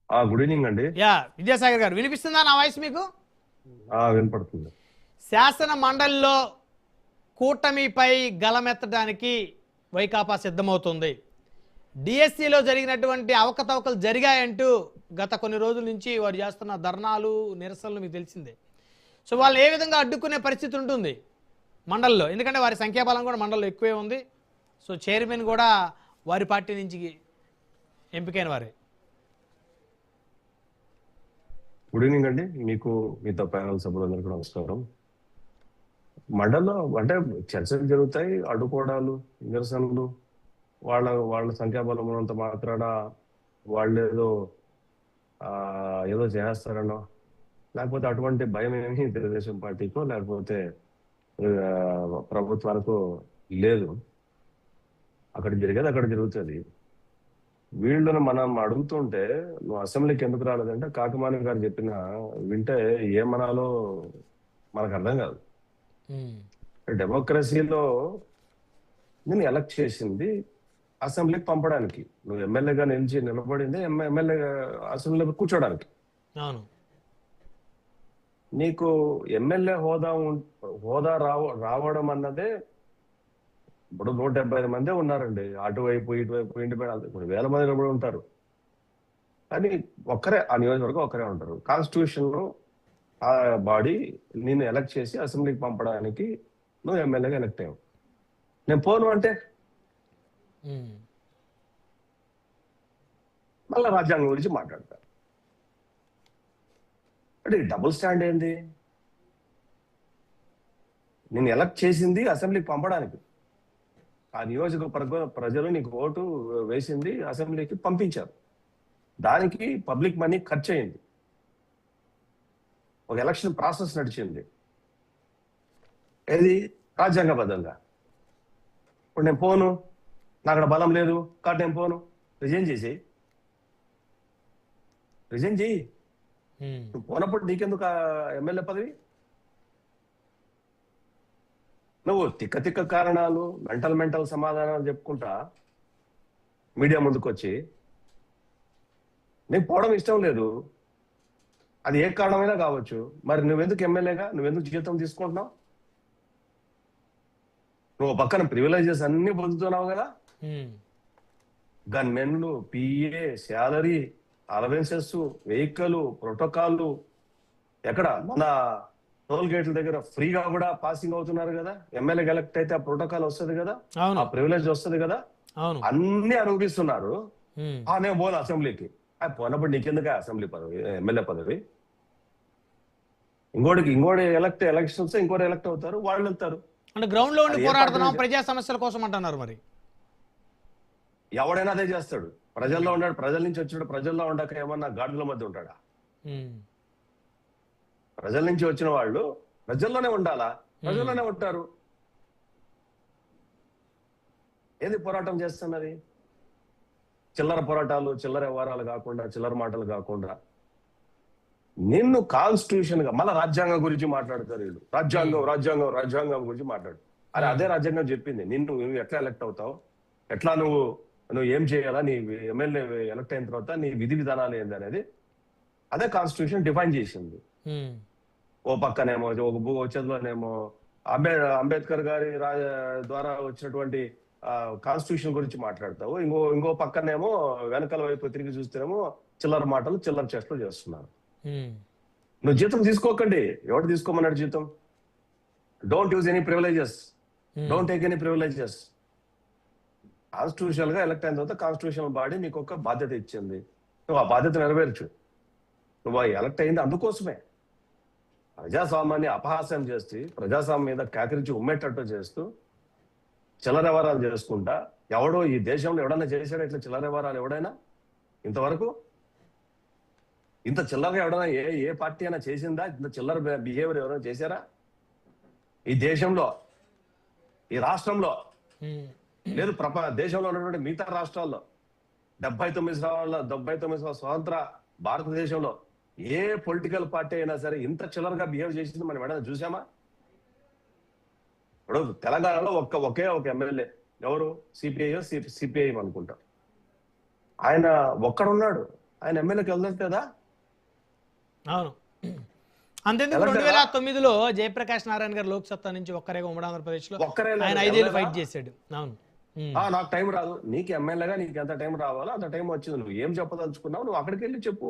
Good evening అండి. విద్యాసాగర్ గారు వినిపిస్తుందా నా వాయిస్ మీకు? వినపడుతుంది. శాసన మండలిలో కూటమిపై గలమెత్తడానికి వైకాపా సిద్ధమవుతుంది. డిఎస్సిలో జరిగినటువంటి అవకతవకలు జరిగాయంటూ గత కొన్ని రోజుల నుంచి వారు చేస్తున్న ధర్నాలు నిరసనలు మీకు తెలిసిందే. సో వాళ్ళు ఏ విధంగా అడ్డుకునే పరిస్థితి ఉంటుంది మండలిలో, ఎందుకంటే వారి సంఖ్యాబలం కూడా మండలిలో ఎక్కువే ఉంది. సో చైర్మన్ కూడా వారి పార్టీ నుంచి ఎంపికైన వారే. గుడ్ ఈవినింగ్ అండి. మీకు మీతో ప్యానల్ సభ్యులందరికీ నమస్కారం. మండలంలో అంటే చర్చలు జరుగుతాయి, అడ్డుకోవడాలు, నిరసనలు, వాళ్ళ వాళ్ళ సంఖ్యాబలం ఉన్నంత మాత్రాన వాళ్ళు ఏదో చేస్తారనో, లేకపోతే అటువంటి భయం ఏమీ తెలుగుదేశం పార్టీకో లేకపోతే ప్రభుత్వానికో లేదు. అక్కడ జరిగేది అక్కడ జరుగుతుంది. వీళ్ళని మనం అడుగుతుంటే నువ్వు అసెంబ్లీకి ఎందుకు రాలేదంటే కాకమాని గారు చెప్పిన వింటే ఏమనాలో మనకు అర్థం కాదు. డెమోక్రసీలో నేను ఎలక్ట్ చేసింది అసెంబ్లీకి పంపడానికి, నువ్వు ఎమ్మెల్యేగా నిలబడింది ఎమ్మెల్యేగా అసెంబ్లీలో కూర్చోడానికి. నీకు ఎమ్మెల్యే హోదా రావడం అన్నదే ఇప్పుడు 175 మందే ఉన్నారండి. అటువైపు ఇటువైపు ఇండిపెండెంట్ ఇప్పుడు 1000 మంది కూడా ఉంటారు. కానీ ఒక్కరే ఆ నియోజకవర్గం ఒక్కరే ఉంటారు. కాన్స్టిట్యూషన్ లో ఆ బాడీ నేను ఎలక్ట్ చేసి అసెంబ్లీకి పంపడానికి నువ్వు ఎమ్మెల్యేగా ఎలక్ట్ అయ్యావు. నేను పోను అంటే మళ్ళీ రాజ్యాంగం గురించి మాట్లాడతారు. అంటే డబుల్ స్టాండ్ ఏంది? నేను ఎలక్ట్ చేసింది అసెంబ్లీకి పంపడానికి, ఆ నియోజకవర్గ ప్రజలు నీకు ఓటు వేసింది అసెంబ్లీకి పంపించారు, దానికి పబ్లిక్ మనీ ఖర్చు అయింది, ఒక ఎలక్షన్ ప్రాసెస్ నడిచింది. ఏది రాజ్యాంగబద్ధంగా. ఇప్పుడు నేను పోను, నాకు అక్కడ బలం లేదు కాబట్టి నేను పోను, రిజైన్ చేసేయి, రిజైన్ చేయి. నువ్వు పోనప్పుడు నీకెందుకు ఎమ్మెల్యే పదవి? నువ్వు తిక్క కారణాలు, మెంటల్ సమాధానాలు చెప్పుకుంటా మీడియా ముందుకు వచ్చి నీకు పోవడం ఇష్టం లేదు, అది ఏ కారణమైనా కావచ్చు, మరి నువ్వెందుకు ఎమ్మెల్యేగా నువ్వెందుకు జీతం తీసుకుంటున్నావు? నువ్వు పక్కన ప్రివిలేజెస్ అన్ని పొందుతున్నావు కదా, గన్మెన్లు, PA, salary, allowances, vehicle, protocol, ఎక్కడ మన టోల్ గేట్ల దగ్గర ఫ్రీగా కూడా పాసింగ్ అవుతున్నారు కదా. ఎమ్మెల్యే ఎలక్ట్ అయితే ఆ ప్రోటోకాల్ వస్తుంది కదా, ఆ ప్రివిలేజ్ వస్తుంది కదా, అన్ని అనుభవిస్తున్నారు. నేను పోను అసెంబ్లీకి, పోనప్పుడు నీకెందుకు అసెంబ్లీ పదవి, ఎమ్మెల్యే పదవి? ఇంకోటి ఎలక్షన్స్ ఇంకోటి ఎలక్ట్ అవుతారు, వాళ్ళు వెళ్తారు. అంటే గ్రౌండ్ లో ఉండి పోరాడుతున్నాం ప్రజా సమస్యల కోసం అంటున్నారు. మరి ఎవడైనా అదే చేస్తాడు. ప్రజల్లో ఉన్నాడు, ప్రజల నుంచి వచ్చాడు, ప్రజల్లో ఉండక ఏమన్నా గాడుల మధ్య ఉంటాడా? ప్రజల నుంచి వచ్చిన వాళ్ళు ప్రజల్లోనే ఉండాలా, ప్రజల్లోనే ఉంటారు. ఏది పోరాటం చేస్తున్నది? చిల్లర పోరాటాలు, చిల్లర వ్యవహారాలు కాకుండా, చిల్లర మాటలు కాకుండా నిన్ను కాన్స్టిట్యూషన్ గా మళ్ళీ రాజ్యాంగం గురించి మాట్లాడతారు వీళ్ళు. రాజ్యాంగం గురించి మాట్లాడు. అదే రాజ్యాంగం చెప్పింది నువ్వు ఎట్లా ఎలక్ట్ అవుతావు, ఎట్లా నువ్వు ఏం చేయాలా, నీ ఎమ్మెల్యే ఎలక్ట్ అయిన తర్వాత నీ విధి విధానాలు ఏంది అనేది అదే కాన్స్టిట్యూషన్ డిఫైన్ చేసింది. ఓ పక్కనేమో ఒక చేతిలోనేమో అంబేద్కర్ గారి ద్వారా వచ్చినటువంటి కాన్స్టిట్యూషన్ గురించి మాట్లాడతావు, ఇంకో పక్కనేమో వెనకాల వైపు తిరిగి చూస్తేనేమో చిల్లర మాటలు, చిల్లర చేష్టలు చేస్తున్నారు. నువ్వు జీతం తీసుకోకండి, ఎవరు తీసుకోమన్నాడు జీతం? Don't use any privileges, don't take any privileges. Constitutional గా ఎలక్ట్ అయిన తర్వాత కాన్స్టిట్యూషనల్ బాడీ నీకు ఒక బాధ్యత ఇచ్చింది, నువ్వు ఆ బాధ్యత నెరవేర్చు. నువ్వు ఎలక్ట్ అయింది అందుకోసమే. ప్రజాస్వామ్యాన్ని అపహాస్యం చేసి, ప్రజాస్వామ్యం మీద కేకరించి ఉమ్మేటట్టు చేస్తూ చిల్లర వ్యవహారాలు చేసుకుంటా, ఎవడో ఈ దేశంలో ఎవడన్నా చేశాడా ఇట్లా చిల్లర వ్యవహారాలు? ఎవడైనా ఇంతవరకు ఇంత చిల్లరగా ఎవడైనా ఏ పార్టీ అయినా చేసిందా? ఇంత చిల్లర బిహేవియర్ ఎవరైనా చేశారా ఈ దేశంలో, ఈ రాష్ట్రంలో? లేదు, దేశంలో ఉన్నటువంటి మిగతా రాష్ట్రాల్లో 79 స్వతంత్ర భారతదేశంలో ఏ పొలిటికల్ పార్టీ అయినా సరే ఇంత చిల్లరగా బిహేవ్ చేసింది మనం ఏమైనా చూసామా? ఇప్పుడు తెలంగాణలో ఒకే ఒక ఎమ్మెల్యే, ఎవరు? సిపిఐ అనుకుంటా, ఆయన ఒక్కడున్నాడు. ఆయన ఎమ్మెల్యేకి వెళ్ళట్లేదా? అవును. అంతెందుకు 2009లో జయప్రకాష్ నారాయణ గారు లోక్సత్తా నుంచి ఒక్కరేగా ఉమ్మడి ఆంధ్రప్రదేశ్లో ఒక్కరే ఆయన 5 ఏళ్ళు ఫైట్ చేశాడు. అవును. నాకు టైం రాదు, నీకు ఎమ్మెల్యేగా నీకు ఎంత టైం రావాలో అంత టైం వచ్చింది. నువ్వు ఏం చెప్పదలుచుకున్నావు నువ్వు అక్కడికి వెళ్ళి చెప్పు.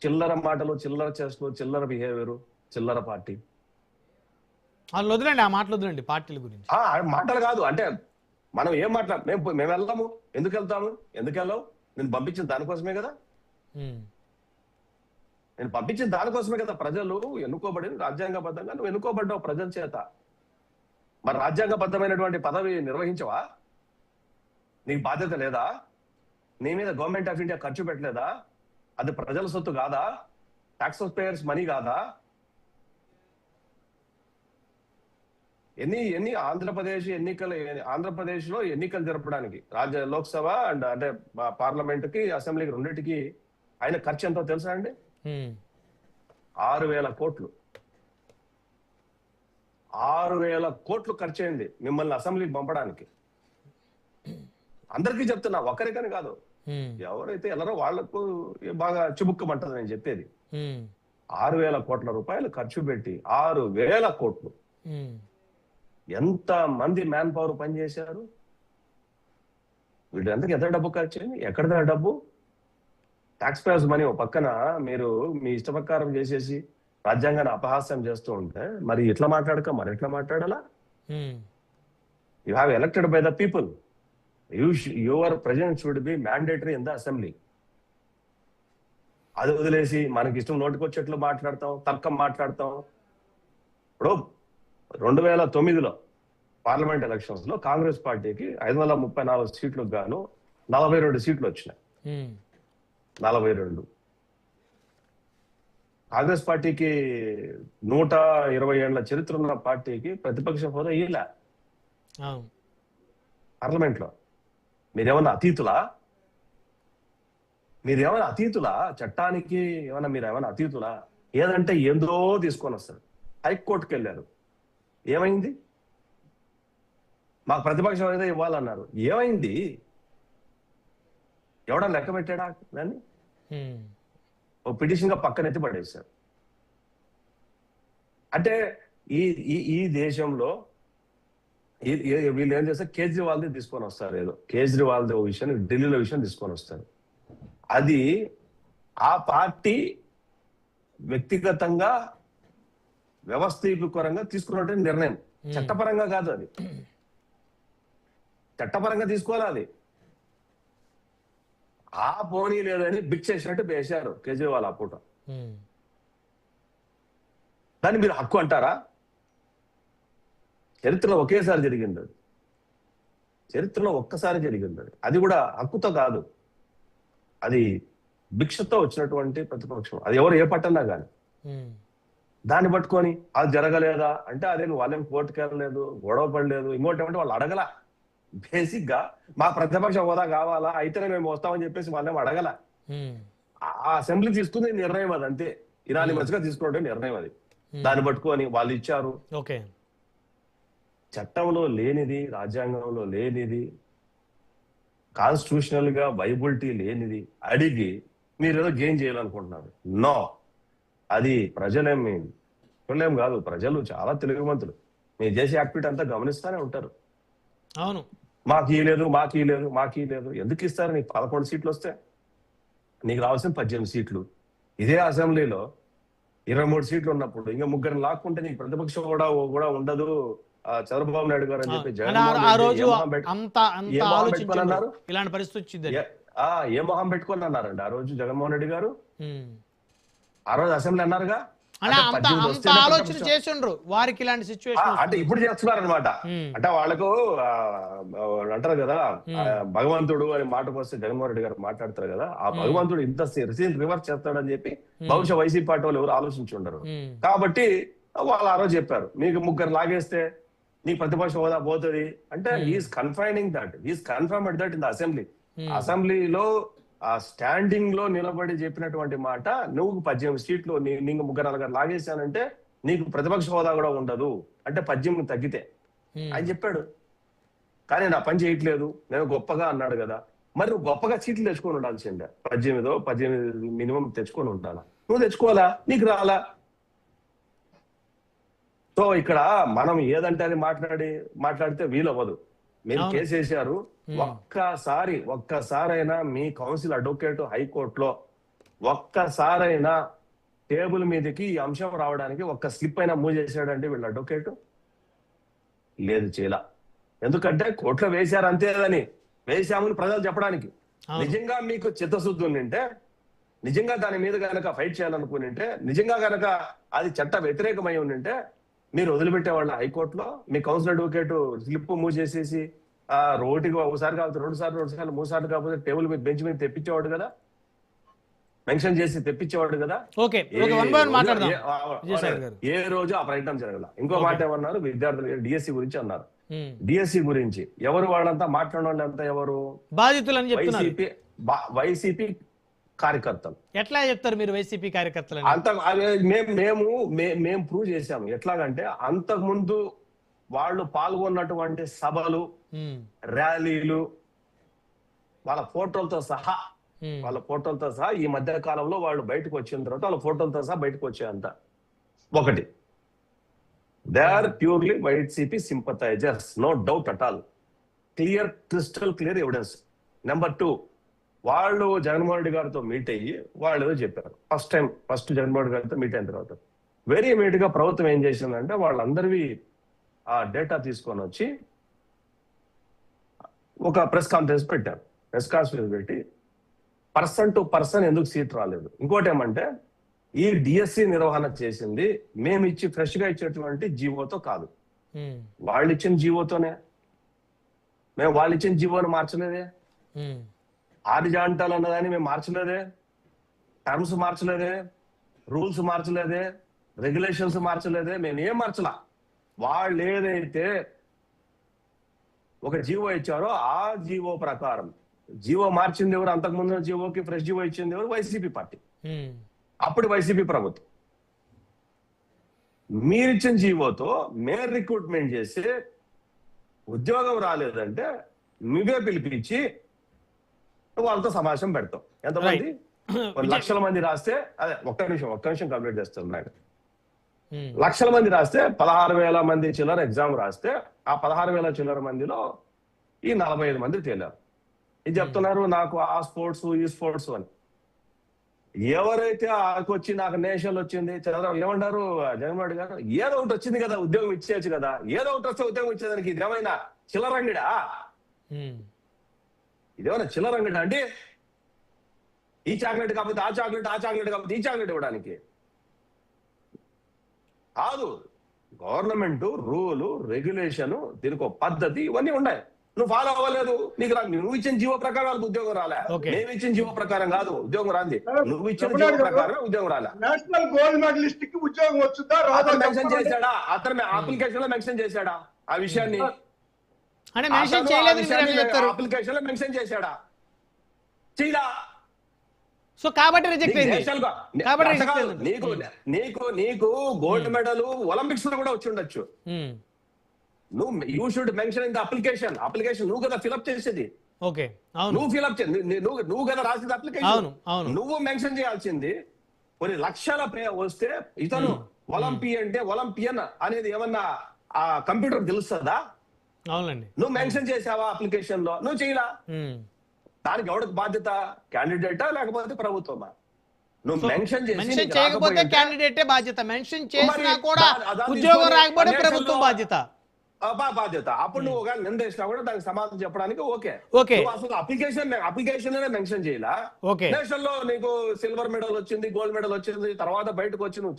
చిల్లర మాటలు, చిల్లర చేష్టలు, చిల్లర బిహేవియర్, చిల్లర పార్టీ. వాళ్ళు వదిలేండి, ఆ మాటలు వదిలేండి పార్టీల గురించి. మాటలు కాదు అంటే మనం ఏం మేము వెళ్దాము, ఎందుకు వెళ్తాము, ఎందుకు వెళ్ళావు? నేను పంపించిన దానికోసమే కదా, నేను పంపించిన దానికోసమే కదా. ప్రజలు ఎన్నుకోబడింది రాజ్యాంగబద్ధంగా, నువ్వు ఎన్నుకోబడ్డావు ప్రజల చేత. మరి రాజ్యాంగబద్ధమైనటువంటి పదవి నిర్వహించవా? నీకు బాధ్యత లేదా? నీ మీద గవర్నమెంట్ ఆఫ్ ఇండియా ఖర్చు పెట్టలేదా? అది ప్రజల సొత్తు కాదా? ట్యాక్స్ పేయర్స్ మనీ కాదా? ఎన్ని ఆంధ్రప్రదేశ్ లో ఎన్నికలు జరపడానికి లోక్సభ అండ్ అంటే పార్లమెంట్ కి, అసెంబ్లీకి రెండింటికి ఆయన ఖర్చు ఎంతో తెలుసా అండి? 6,000 కోట్లు. 6,000 కోట్లు ఖర్చు అయింది మిమ్మల్ని అసెంబ్లీకి పంపడానికి. అందరికీ చెప్తున్నా, ఒక్కరికని కాదు, ఎవరైతే ఎలారో వాళ్లకు బాగా చిబుక్కమంటది నేను చెప్పేది. 6,000 కోట్ల రూపాయలు ఖర్చు పెట్టి 6,000 కోట్లు. ఎంత మంది మ్యాన్ పవర్ పనిచేశారు? వీళ్ళందరికీ ఎంత డబ్బు ఖర్చు అయింది? ఎక్కడిదా డబ్బు? Tax payers money. ఒక పక్కన మీరు మీ ఇష్ట ప్రకారం చేసేసి రాజ్యాంగాన్ని అపహాస్యం చేస్తూ ఉంటే మరి ఇట్లా మాట్లాడక మరి ఎట్లా మాట్లాడాలా? You have elected by the people. Your presence should be mandatory in the assembly. అది వదిలేసి మనకి ఇష్టం నోటికొచ్చేట్లు మాట్లాడతాం, తర్కం మాట్లాడతాం. ఇప్పుడు 2009లో పార్లమెంట్ ఎలక్షన్స్ లో కాంగ్రెస్ పార్టీకి 534 సీట్లకు గాను 42 సీట్లు వచ్చినాయి. 42. కాంగ్రెస్ పార్టీకి 120 ఏళ్ల చరిత్ర ఉన్న పార్టీకి ప్రతిపక్ష హోదా ఇలా పార్లమెంట్ లో. మీరేమన్నా అతీతులా? చట్టానికి మీరేమన్నా అతీతులా? ఏదంటే ఏందో తీసుకొని వస్తారు. హైకోర్టుకి వెళ్ళారు, ఏమైంది? మాకు ప్రతిపక్ష హోదా ఇవ్వాలన్నారు, ఏమైంది? ఎవడన్నా లెక్క పెట్టాడా దాన్ని? ఓ పిటిషన్ గా పక్కనెత్తి పడేశారు. అంటే ఈ దేశంలో వీళ్ళు ఏం చేస్తారు? కేజ్రీవాల్ది తీసుకొని వస్తారు, ఏదో కేజ్రీవాల్ది ఓ విషయాన్ని ఢిల్లీలో విషయం తీసుకొని వస్తారు. అది ఆ పార్టీ వ్యక్తిగతంగా వ్యవస్థీకరంగా తీసుకున్నటువంటి నిర్ణయం, చట్టపరంగా కాదు. అది చట్టపరంగా తీసుకోవాలి. అది ఆ పోనీ లేదని బిట్ చేసినట్టు వేశారు కేజ్రీవాల్ ఆ పూట. దాన్ని మీరు హక్కు అంటారా? చరిత్రలో ఒకేసారి జరిగింది అది. చరిత్రలో ఒక్కసారి జరిగింది అది. అది కూడా హక్కుతో కాదు, అది భిక్షతో వచ్చినటువంటి ప్రతిపక్షం. అది ఎవరు ఏ పట్టన్నా కానీ దాన్ని పట్టుకొని అది జరగలేదా అంటే అదే వాళ్ళేం కోర్టుకు వెళ్ళలేదు, గొడవ పడలేదు. ఇంకోటి ఏమంటే వాళ్ళు అడగల. బేసిక్ గా మా ప్రతిపక్ష హోదా కావాలా, అయితేనే మేము వస్తామని చెప్పేసి వాళ్ళేం అడగల. ఆ అసెంబ్లీ తీసుకునే నిర్ణయం అది, అంతే. ఇరానీ మంచిగా తీసుకునే నిర్ణయం అది. దాన్ని పట్టుకొని వాళ్ళు ఇచ్చారు. చట్టంలో లేనిది, రాజ్యాంగంలో లేనిది, కాన్స్టిట్యూషనల్ గా వైబిలిటీ లేనిది అడిగి మీరు ఏదో గెయిన్ చేయాలనుకుంటున్నారు. నో, అది ప్రజలేం కాదు. ప్రజలు చాలా తెలివిమంతులు. మీరు చేసే యాక్టివిటీ అంతా గమనిస్తూనే ఉంటారు. అవును, మాకీ లేదు. ఎందుకు ఇస్తారు? నీకు 11 సీట్లు వస్తే నీకు రావాల్సిన 18 సీట్లు. ఇదే అసెంబ్లీలో 23 సీట్లు ఉన్నప్పుడు ఇంకా ముగ్గురిని లాక్కుంటే నీకు ప్రతిపక్షం కూడా ఉండదు చంద్రబాబు నాయుడు గారు అని చెప్పి అన్నారు. ఇలాంటి పరిస్థితి ఏ మొహం పెట్టుకొని అన్నారండి ఆ రోజు జగన్మోహన్ రెడ్డి గారు? ఆ రోజు అసెంబ్లీ అన్నారుగా, ఆలోచన చేసిండ్రు వారికి ఇలాంటి సిచ్యువేషన్. అంటే ఇప్పుడు చేస్తున్నారు అనమాట. అంటే వాళ్ళకు అంటారు కదా, భగవంతుడు అని మాటకు వస్తే జగన్మోహన్ రెడ్డి గారు మాట్లాడతారు కదా, ఆ భగవంతుడు ఇంత రివర్స్ చేస్తాడని చెప్పి బహుశా వైసీపీ పార్టీ వాళ్ళు ఎవరు ఆలోచించి ఉండరు. కాబట్టి వాళ్ళు ఆ రోజు చెప్పారు, మీకు ముగ్గురు లాగేస్తే నీకు ప్రతిపక్ష హోదా పోతుంది అంటే is confining that, is confirmed that in the assembly. అసెంబ్లీలో ఆ స్టాండింగ్ లో నిలబడి చెప్పినటువంటి మాట, నువ్వు 18 సీట్లు నీకు ముగ్గురు నలుగురు లాగేశానంటే నీకు ప్రతిపక్ష హోదా కూడా ఉండదు అంటే 18 తగ్గితే అని చెప్పాడు. కానీ నా పని చేయట్లేదు, నేను గొప్పగా అన్నాడు కదా. మరి నువ్వు గొప్పగా సీట్లు తెచ్చుకొని ఉండాల్సిందే, 18 మినిమం తెచ్చుకొని ఉండాలా. నువ్వు తెచ్చుకోవాలా, నీకు రాలా. సో ఇక్కడ మనం ఏదంటే అది మాట్లాడితే వీలవ్వదు. మీరు కేసు వేశారు, ఒక్కసారైనా మీ కౌన్సిల్ అడ్వకేట్ హైకోర్టులో ఒక్కసారైనా టేబుల్ మీదకి ఈ అంశం రావడానికి ఒక్క స్లిప్ అయినా మూవ్ చేశాడంటే వీళ్ళు అడ్వకేట్ లేదు, చేయలా. ఎందుకంటే కోర్టులో వేశారు అంతేదని, వేశామని ప్రజలు చెప్పడానికి. నిజంగా మీకు చిత్తశుద్ధి ఉంటే, నిజంగా దాని మీద కనుక ఫైట్ చేయాలనుకునింటే, నిజంగా కనుక అది చట్ట వ్యతిరేకమై ఉంటే మీరు వదిలిపెట్టేవాళ్ళ హైకోర్టులో. మీ కౌన్సిల్ అడ్వకేట్ స్లిప్ మూవ్ చేసేసి రోడ్డుకి ఒకసారి కాకపోతే 2 సార్లు 3 సార్లు కాకపోతే టేబుల్ మీద బెంచ్ మీద తెప్పించేవాడు కదా, మెన్షన్ చేసి తెప్పించేవాడు కదా. ఏ రోజు ఆ ప్రయత్నం జరగల. ఇంకో మాట ఏమన్నారు, విద్యార్థులు డిఎస్సి గురించి అన్నారు. డిఎస్సి గురించి ఎవరు వాళ్ళంతా మాట్లాడిన వాళ్ళంతా ఎవరు? బాధితులని వైసీపీ కార్యకర్తలు. ఎట్లా చెప్తారు మీరు వైసీపీ కార్యకర్తలు? అంత మేము ప్రూవ్ చేశాము. ఎట్లాగంటే అంతకు ముందు వాళ్ళు పాల్గొన్నటువంటి సభలు, ర్యాలీలు, వాళ్ళ ఫోటోలతో సహా ఈ మధ్య కాలంలో వాళ్ళు బయటకు వచ్చిన తర్వాత వాళ్ళ ఫోటోలతో సహా బయటకు వచ్చాయంట. ఒకటి, they are purely YCP sympathisers, no doubt at all. Crystal clear evidence. Number 2, వాళ్ళు జగన్మోహన్ రెడ్డి గారితో మీట్ అయ్యి వాళ్ళు ఏదో చెప్పారు. ఫస్ట్ జగన్మోహన్ రెడ్డి గారితో మీట్ అయిన తర్వాత వెరీ ఇమీడియట్ గా ప్రభుత్వం ఏం చేసిందంటే వాళ్ళందరివి ఆ డేటా తీసుకొని వచ్చి ఒక ప్రెస్ కాన్ఫరెన్స్ పెట్టారు. ప్రెస్ కాన్ఫరెన్స్ పెట్టి పర్సన్ టు పర్సన్ ఎందుకు సీట్ రాలేదు, ఇంకోటి ఏమంటే ఈ డిఎస్సి నిర్వహణ చేసింది మేము ఫ్రెష్ గా ఇచ్చేటువంటి జీవోతో కాదు, వాళ్ళు ఇచ్చిన జీవోతోనే. మేము వాళ్ళు ఇచ్చిన జీవోని మార్చలేదే, ఆదిజాంటాలు అన్నదాన్ని మేము మార్చలేదే, టర్మ్స్ మార్చలేదే, రూల్స్ మార్చలేదే, రెగ్యులేషన్స్ మార్చలేదే, మేము ఏం మార్చలా. వాళ్ళు ఏదైతే ఒక జీవో ఇచ్చారో ఆ జీవో ప్రకారం, జీవో మార్చింది ఎవరు, అంతకుముందు జీవోకి ఫ్రెష్ జీవో ఇచ్చింది ఎవరు? వైసీపీ పార్టీ, అప్పుడు వైసీపీ ప్రభుత్వం. మీరిచ్చిన జీవోతో మేము రిక్రూట్మెంట్ చేసి ఉద్యోగం రాలేదంటే నువ్వే పిలిపించి వాళ్ళతో సమావేశం పెడతాం. ఎంతమంది? 1 లక్షల మంది రాస్తే, అదే ఒక్క నిమిషం కంప్లీట్ చేస్తున్నాడు. లక్షల మంది రాస్తే 16,000 మంది చిల్లర ఎగ్జామ్ రాస్తే ఆ 16,000 చిల్లర మందిలో ఈ 45 మంది తేలారు. ఇది చెప్తున్నారు నాకు ఆ స్పోర్ట్స్ ఈ స్పోర్ట్స్ అని. ఎవరైతే ఆకొచ్చి నాకు నేషనల్ వచ్చింది చంద్రబాబు ఏమంటారు జగన్మోహన్ రెడ్డి గారు, ఏదో ఒకటి వచ్చింది కదా ఉద్యోగం ఇచ్చేయచ్చు కదా, ఏదో ఒకటి వస్తే ఉద్యోగం ఇచ్చేదానికి ఇదేమైనా చిల్లరంగిడా? ఇదేమైనా చిల్లరంగిడా అండి? ఈ చాక్లెట్ కాకపోతే ఆ చాక్లెట్, ఆ చాక్లెట్ కాకపోతే ఈ చాక్లెట్ ఇవ్వడానికి కాదు. గవర్నమెంట్ రూలు, రెగ్యులేషన్, దీనికి ఒక పద్ధతి, ఇవన్నీ ఉన్నాయి. నువ్వు ఫాలో అవ్వలేదు, నీకు నువ్వు ఇచ్చిన జీవో ప్రకారం వాళ్ళకి ఉద్యోగం రాలే. మేము ఇచ్చిన జీవో ప్రకారం కాదు ఉద్యోగం రాంది, నువ్వు ఇచ్చిన జీవో ప్రకారం ఉద్యోగం రాలే. నేషనల్ గోల్డ్ మెడలిస్ట్ కి ఉద్యోగం వచ్చుదా? మెన్షన్ చేశాడా? అతను అప్లికేషన్ లో మెన్షన్ చేశాడా ఆ విషయాన్ని? అప్లికేషన్ లో మెన్షన్ చేశాడా? చేయలా. సో కాబట్టి రిజెక్ట్ అయింది. నీకు గోల్డ్ మెడల్ ఒలింపిక్స్ లో కూడా వచ్చి ఉండొచ్చు. You should mention in the application. నువ్వు కదా ఫిల్అప్ చేసేది, నువ్వు ఫిల్అప్ నువ్వు కదా రాసింది అప్లికేషన్, నువ్వు మెన్షన్ చేయాల్సింది. కొన్ని లక్షల వస్తే ఇతను ఒలింపియన్ అనేది ఏమన్నా ఆ కంప్యూటర్ తెలుస్తుందా? అవునండి. నువ్వు మెన్షన్ చేసావా అప్లికేషన్ లో? నువ్వు చేయలా. దానికి ఎవరికి బాధ్యత? క్యాండిడేటా లేకపోతే ప్రభుత్వమా? నువ్వు మెన్షన్ చేయకపోతే క్యాండిడేటే బాధ్యత, మెన్షన్ చేసినా కూడా ఉద్యోగం రాకపోతే ప్రభుత్వం బాధ్యత. అప్పుడు నువ్వు ఒక నిందేసినా కూడా దానికి సమాధానం చెప్పడానికి ఓకే. అసలు అప్లికేషన్ మెన్షన్ చేయాల. నేషనల్ లో నీకు సిల్వర్ మెడల్ వచ్చింది, గోల్డ్ మెడల్ వచ్చింది, తర్వాత బయటకు వచ్చి నువ్వు